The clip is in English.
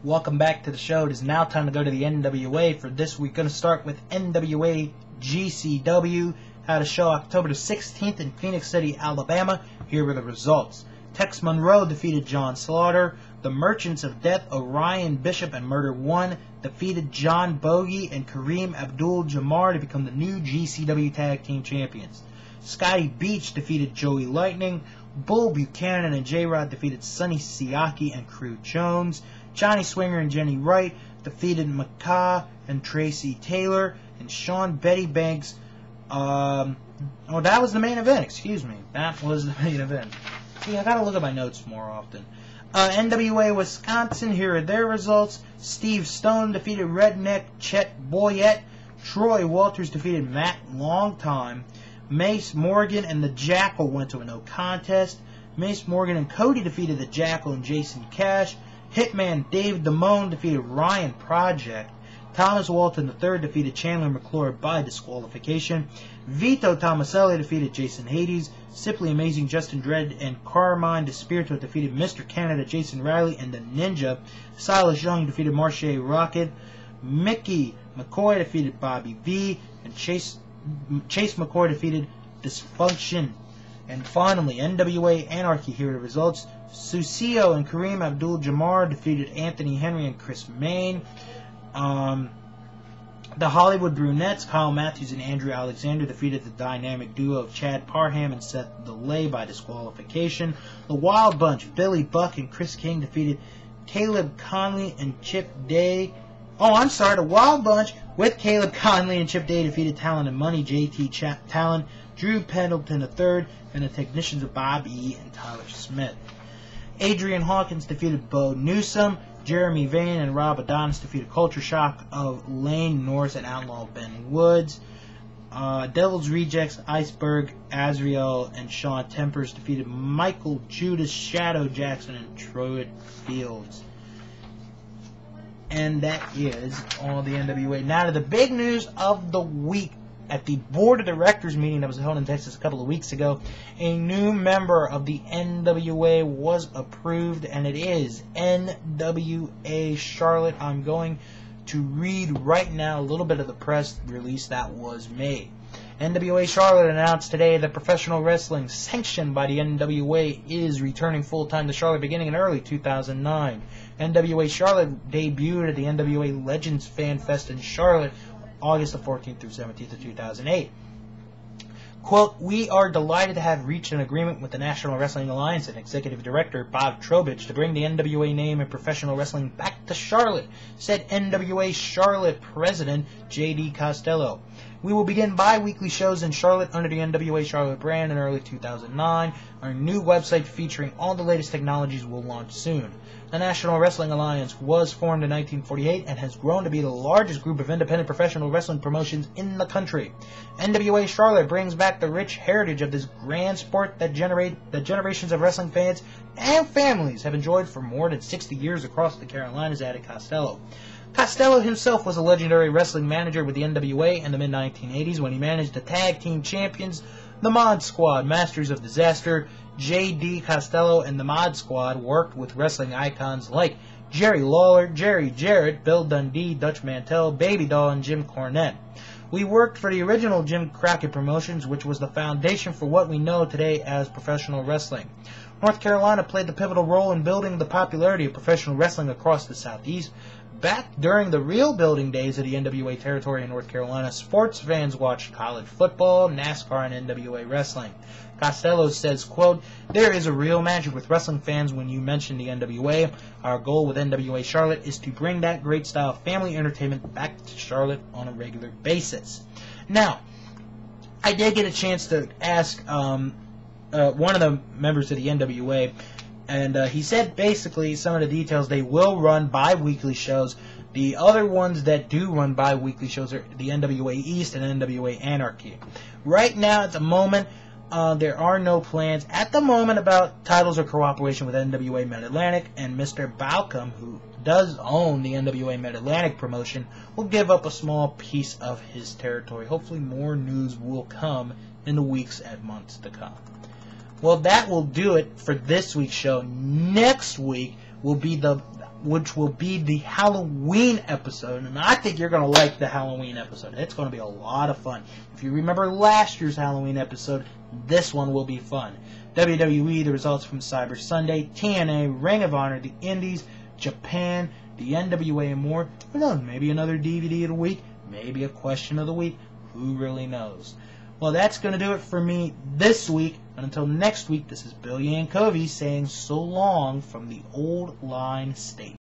Welcome back to the show. It is now time to go to the NWA. For this week, going to start with NWA GCW. Had a show October the 16th in Phoenix City, Alabama. Here were the results. Tex Monroe defeated John Slaughter. The Merchants of Death, Orion Bishop and Murder One, defeated John Bogey and Kareem Abdul-Jabbar to become the new GCW Tag Team Champions. Scotty Beach defeated Joey Lightning. Bull Buchanan and J-Rod defeated Sonny Siaki and Crew Jones. Johnny Swinger and Jenny Wright defeated Maka and Tracy Taylor. And Sean Betty Banks, that was the main event, excuse me. That was the main event. See, I gotta look at my notes more often. NWA Wisconsin, here are their results. Steve Stone defeated Redneck Chet Boyette. Troy Walters defeated Matt Longtime. Mace Morgan and the Jackal went to a no contest. Mace Morgan and Cody defeated the Jackal and Jason Cash. Hitman Dave Damone defeated Ryan Project. Thomas Walton III defeated Chandler McClure by disqualification. Vito Tomaselli defeated Jason Hades. Simply Amazing Justin Dredd and Carmine DeSpirito defeated Mr. Canada Jason Riley and the Ninja. Silas Young defeated Marche Rocket. Mickey McCoy defeated Bobby V. And Chase McCoy defeated Dysfunction. And finally, NWA Anarchy, here are the results. Susio and Kareem Abdul-Jabbar defeated Anthony Henry and Chris Main. The Hollywood Brunettes, Kyle Matthews and Andrew Alexander, defeated the dynamic duo of Chad Parham and Seth DeLay by disqualification. The Wild Bunch, Billy Buck and Chris King, defeated Caleb Conley and Chip Day. The Wild Bunch with Caleb Conley and Chip Day defeated Talon and Money, JT Talon, Drew Pendleton III, and the Technicians of Bob E. and Tyler Smith. Adrian Hawkins defeated Bo Newsom. Jeremy Vane and Rob Adonis defeated Culture Shock of Lane Norris and Outlaw Ben Woods. Devil's Rejects, Iceberg, Azrael, and Sean Tempers defeated Michael Judas, Shadow Jackson, and Troy Fields. And that is all the NWA. Now to the big news of the week. At the Board of Directors meeting that was held in Texas a couple of weeks ago, a new member of the NWA was approved, and it is NWA Charlotte. I'm going to read right now a little bit of the press release that was made. NWA Charlotte announced today that professional wrestling sanctioned by the NWA is returning full-time to Charlotte beginning in early 2009. NWA Charlotte debuted at the NWA Legends Fan Fest in Charlotte August the 14th through 17th of 2008. Quote, "We are delighted to have reached an agreement with the National Wrestling Alliance and Executive Director Bob Trowbridge to bring the NWA name in professional wrestling back to Charlotte," said NWA Charlotte President J.D. Costello. "We will begin bi-weekly shows in Charlotte under the NWA Charlotte brand in early 2009. Our new website featuring all the latest technologies will launch soon. The National Wrestling Alliance was formed in 1948 and has grown to be the largest group of independent professional wrestling promotions in the country. NWA Charlotte brings back the rich heritage of this grand sport that generations of wrestling fans and families have enjoyed for more than 60 years across the Carolinas," added Costello. Costello himself was a legendary wrestling manager with the NWA in the mid-1980s when he managed the tag team champions, the Mod Squad, Masters of Disaster. J.D. Costello and the Mod Squad worked with wrestling icons like Jerry Lawler, Jerry Jarrett, Bill Dundee, Dutch Mantell, Baby Doll, and Jim Cornette. "We worked for the original Jim Crockett Promotions, which was the foundation for what we know today as professional wrestling. North Carolina played the pivotal role in building the popularity of professional wrestling across the Southeast. Back during the real building days of the NWA territory in North Carolina, sports fans watched college football, NASCAR, and NWA wrestling." Costello says, quote, "There is a real magic with wrestling fans when you mention the NWA. Our goal with NWA Charlotte is to bring that great style of family entertainment back to Charlotte on a regular basis." Now, I did get a chance to ask one of the members of the NWA, and he said basically some of the details. They will run bi-weekly shows. The other ones that do run bi-weekly shows are the NWA East and NWA Anarchy. Right now, at the moment, there are no plans at the moment about titles or cooperation with NWA Mid-Atlantic, and Mr. Balcom, who does own the NWA Mid-Atlantic promotion, will give up a small piece of his territory. Hopefully more news will come in the weeks and months to come. Well, that will do it for this week's show. Next week will be which will be the Halloween episode. And I think you're going to like the Halloween episode. It's going to be a lot of fun. If you remember last year's Halloween episode, this one will be fun. WWE, the results from Cyber Sunday, TNA, Ring of Honor, the Indies, Japan, the NWA, and more. Who knows? Maybe another DVD of the week. Maybe a question of the week. Who really knows? Well, that's going to do it for me this week. And until next week, this is Bill Yankovic saying so long from the Old Line State.